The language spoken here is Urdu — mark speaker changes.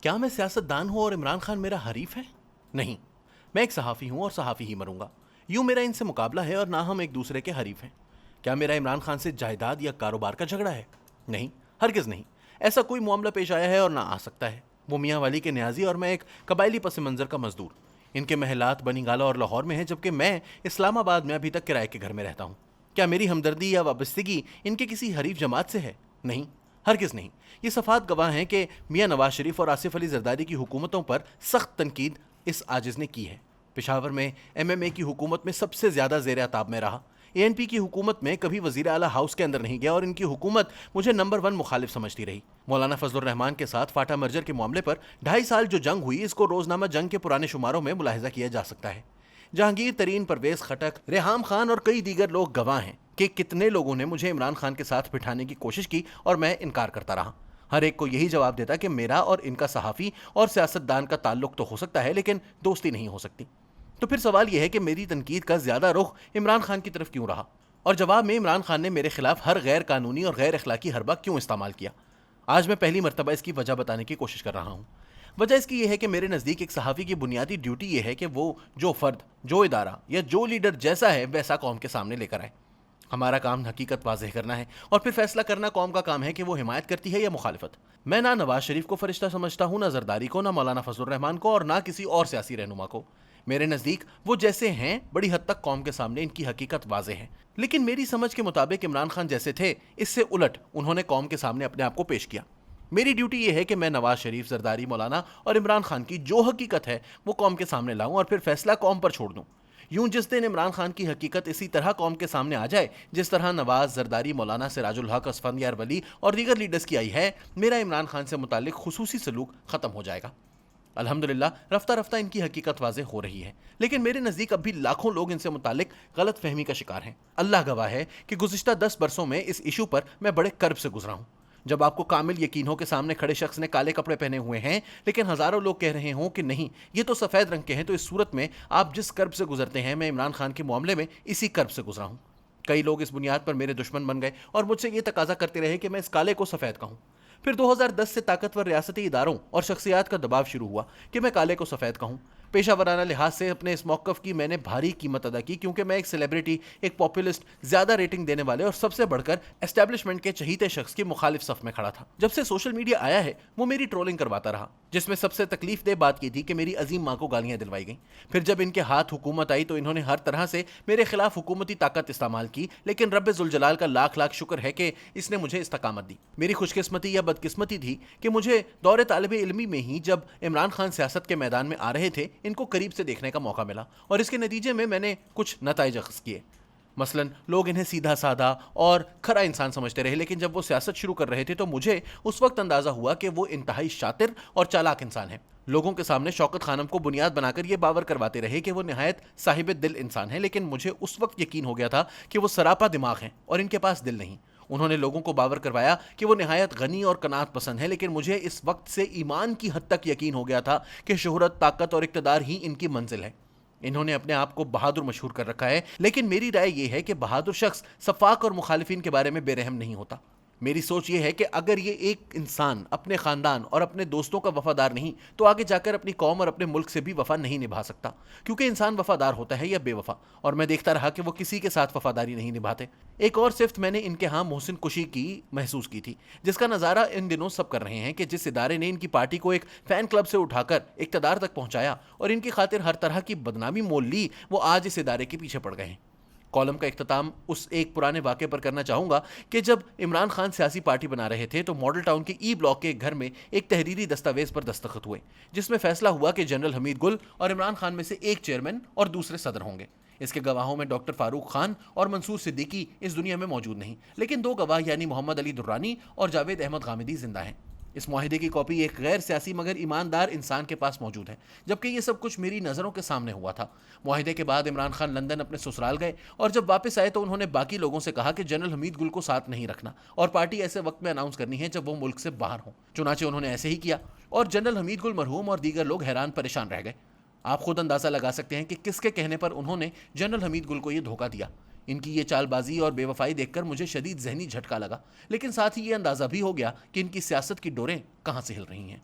Speaker 1: کیا میں سیاستدان ہوں اور عمران خان میرا حریف ہے؟ نہیں، میں ایک صحافی ہوں اور صحافی ہی مروں گا۔ یوں میرا ان سے مقابلہ ہے اور نہ ہم ایک دوسرے کے حریف ہیں۔ کیا میرا عمران خان سے جائیداد یا کاروبار کا جھگڑا ہے؟ نہیں، ہرگز نہیں۔ ایسا کوئی معاملہ پیش آیا ہے اور نہ آ سکتا ہے۔ وہ میاں والی کے نیازی اور میں ایک قبائلی پس منظر کا مزدور۔ ان کے محلات بنی گالہ اور لاہور میں ہیں، جبکہ میں اسلام آباد میں ابھی تک کرائے کے گھر میں رہتا ہوں۔ کیا میری ہمدردی یا وابستگی ان کے کسی حریف جماعت سے ہے؟ نہیں، ہرگز نہیں۔ یہ صفات گواہ ہیں کہ میاں نواز شریف اور آصف علی زرداری کی حکومتوں پر سخت تنقید اس عاجز نے کی ہے۔ پشاور میں MMA کی حکومت میں سب سے زیادہ زیر عتاب میں رہا۔ ANP کی حکومت میں کبھی وزیر اعلیٰ ہاؤس کے اندر نہیں گیا اور ان کی حکومت مجھے نمبر 1 مخالف سمجھتی رہی۔ مولانا فضل الرحمان کے ساتھ فاٹا مرجر کے معاملے پر 2.5 سال جو جنگ ہوئی، اس کو روزنامہ جنگ کے پرانے شماروں میں ملاحظہ کیا جا سکتا ہے۔ جہانگیر ترین، پرویز خٹک، ریحام خان اور کئی دیگر لوگ گواہ ہیں کہ کتنے لوگوں نے مجھے عمران خان کے ساتھ بٹھانے کی کوشش کی اور میں انکار کرتا رہا۔ ہر ایک کو یہی جواب دیتا کہ میرا اور ان کا صحافی اور سیاستدان کا تعلق تو ہو سکتا ہے، لیکن دوستی نہیں ہو سکتی۔ تو پھر سوال یہ ہے کہ میری تنقید کا زیادہ رخ عمران خان کی طرف کیوں رہا، اور جواب میں عمران خان نے میرے خلاف ہر غیر قانونی اور غیر اخلاقی حربہ کیوں استعمال کیا۔ آج میں پہلی مرتبہ اس کی وجہ بتانے کی کوشش کر رہا ہوں۔ وجہ اس کی یہ ہے کہ میرے نزدیک ایک صحافی کی بنیادی ڈیوٹی یہ ہے کہ وہ جو فرد، جو ادارہ یا جو لیڈر جیسا ہے ویسا قوم کے سامنے لے کر آئے۔ ہمارا کام حقیقت واضح کرنا ہے اور پھر فیصلہ کرنا قوم کا کام ہے کہ وہ حمایت کرتی ہے یا مخالفت۔ میں نہ نواز شریف کو فرشتہ سمجھتا ہوں، نہ زرداری کو، نہ مولانا فضل الرحمان کو، اور نہ کسی اور سیاسی رہنما کو۔ میرے نزدیک وہ جیسے ہیں بڑی حد تک قوم کے سامنے ان کی حقیقت واضح ہے، لیکن میری سمجھ کے مطابق عمران خان جیسے تھے اس سے الٹ انہوں نے قوم کے سامنے اپنے آپ کو پیش کیا۔ میری ڈیوٹی یہ ہے کہ میں نواز شریف، زرداری، مولانا اور عمران خان کی جو حقیقت ہے وہ قوم کے سامنے لاؤں اور پھر فیصلہ قوم پر چھوڑ دوں۔ یوں جس دن عمران خان کی حقیقت اسی طرح قوم کے سامنے آ جائے جس طرح نواز، زرداری، مولانا، سراج الحق، اسفندیار ولی اور دیگر لیڈرز کی آئی ہے، میرا عمران خان سے متعلق خصوصی سلوک ختم ہو جائے گا۔ الحمدللہ رفتہ رفتہ ان کی حقیقت واضح ہو رہی ہے، لیکن میرے نزدیک اب بھی لاکھوں لوگ ان سے متعلق غلط فہمی کا شکار ہیں۔ اللہ گواہ ہے کہ گزشتہ 10 برسوں میں اس ایشو پر میں بڑے کرب سے گزرا ہوں۔ جب آپ کو کامل یقین ہو کہ سامنے کھڑے شخص نے کالے کپڑے پہنے ہوئے ہیں، لیکن ہزاروں لوگ کہہ رہے ہوں کہ نہیں یہ تو سفید رنگ کے ہیں، تو اس صورت میں آپ جس کرب سے گزرتے ہیں، میں عمران خان کے معاملے میں اسی کرب سے گزرا ہوں۔ کئی لوگ اس بنیاد پر میرے دشمن بن گئے اور مجھ سے یہ تقاضا کرتے رہے کہ میں اس کالے کو سفید کہوں۔ پھر 2010 سے طاقتور ریاستی اداروں اور شخصیات کا دباؤ شروع ہوا کہ میں کالے کو سفید کہوں۔ پیشہ ورانہ لحاظ سے اپنے اس موقف کی میں نے بھاری قیمت ادا کی، کیونکہ میں ایک سیلیبریٹی، ایک پاپولسٹ، زیادہ ریٹنگ دینے والے اور سب سے بڑھ کر اسٹیبلشمنٹ کے چہیتے شخص کی مخالف صف میں کھڑا تھا۔ جب سے سوشل میڈیا آیا ہے وہ میری ٹرولنگ کرواتا رہا، جس میں سب سے تکلیف دہ بات یہ تھی کہ میری عظیم ماں کو گالیاں دلوائی گئیں۔ پھر جب ان کے ہاتھ حکومت آئی تو انہوں نے ہر طرح سے میرے خلاف حکومتی طاقت استعمال کی، لیکن رب ذوالجلال کا لاکھ لاکھ شکر ہے کہ اس نے مجھے استقامت دی۔ میری خوش قسمتی یا بدقسمتی تھی کہ مجھے دور طالب علمی میں ہی جب عمران خان سیاست کے میدان میں آ رہے تھے ان کو قریب سے دیکھنے کا موقع ملا، اور اس کے نتیجے میں نے کچھ نتائج اخذ کیے۔ مثلا لوگ انہیں سیدھا سادہ اور کھرا انسان سمجھتے رہے، لیکن جب وہ سیاست شروع کر رہے تھے تو مجھے اس وقت اندازہ ہوا کہ وہ انتہائی شاطر اور چالاک انسان ہیں۔ لوگوں کے سامنے شوکت خانم کو بنیاد بنا کر یہ باور کرواتے رہے کہ وہ نہایت صاحب دل انسان ہیں، لیکن مجھے اس وقت یقین ہو گیا تھا کہ وہ سراپا دماغ ہیں اور ان کے پاس دل نہیں۔ انہوں نے لوگوں کو باور کروایا کہ وہ نہایت غنی اور قناعت پسند ہیں، لیکن مجھے اس وقت سے ایمان کی حد تک یقین ہو گیا تھا کہ شہرت، طاقت اور اقتدار ہی ان کی منزل ہے۔ انہوں نے اپنے آپ کو بہادر مشہور کر رکھا ہے، لیکن میری رائے یہ ہے کہ بہادر شخص سفاک اور مخالفین کے بارے میں بے رحم نہیں ہوتا۔ میری سوچ یہ ہے کہ اگر یہ ایک انسان اپنے خاندان اور اپنے دوستوں کا وفادار نہیں تو آگے جا کر اپنی قوم اور اپنے ملک سے بھی وفا نہیں نبھا سکتا، کیونکہ انسان وفادار ہوتا ہے یا بے وفا، اور میں دیکھتا رہا کہ وہ کسی کے ساتھ وفاداری نہیں نبھاتے۔ ایک اور صفت میں نے ان کے ہاں محسن کشی کی محسوس کی تھی، جس کا نظارہ ان دنوں سب کر رہے ہیں کہ جس ادارے نے ان کی پارٹی کو ایک فین کلب سے اٹھا کر اقتدار تک پہنچایا اور ان کی خاطر ہر طرح کی بدنامی مول لی، وہ آج اس ادارے کے پیچھے پڑ گئے ہیں۔ کالم کا اختتام اس ایک پرانے واقعے پر کرنا چاہوں گا کہ جب عمران خان سیاسی پارٹی بنا رہے تھے تو ماڈل ٹاؤن کے ای بلاک کے ایک گھر میں ایک تحریری دستاویز پر دستخط ہوئے، جس میں فیصلہ ہوا کہ جنرل حمید گل اور عمران خان میں سے ایک چیئرمین اور دوسرے صدر ہوں گے۔ اس کے گواہوں میں ڈاکٹر فاروق خان اور منصور صدیقی اس دنیا میں موجود نہیں، لیکن 2 گواہ یعنی محمد علی درانی اور جاوید احمد غامدی زندہ ہیں۔ اس معاہدے کی کاپی ایک غیر سیاسی مگر ایماندار انسان کے پاس موجود ہے، جبکہ یہ سب کچھ میری نظروں کے سامنے ہوا تھا۔ معاہدے کے بعد عمران خان لندن اپنے سسرال گئے اور جب واپس آئے تو انہوں نے باقی لوگوں سے کہا کہ جنرل حمید گل کو ساتھ نہیں رکھنا اور پارٹی ایسے وقت میں اناؤنس کرنی ہے جب وہ ملک سے باہر ہوں۔ چنانچہ انہوں نے ایسے ہی کیا اور جنرل حمید گل مرحوم اور دیگر لوگ حیران پریشان رہ گئے۔ آپ خود اندازہ لگا سکتے ہیں کہ کس کے کہنے پر انہوں نے جنرل حمید گل کو یہ دھوکہ دیا۔ ان کی یہ چال بازی اور بے وفائی دیکھ کر مجھے شدید ذہنی جھٹکا لگا، لیکن ساتھ ہی یہ اندازہ بھی ہو گیا کہ ان کی سیاست کی ڈوریں کہاں سے ہل رہی ہیں۔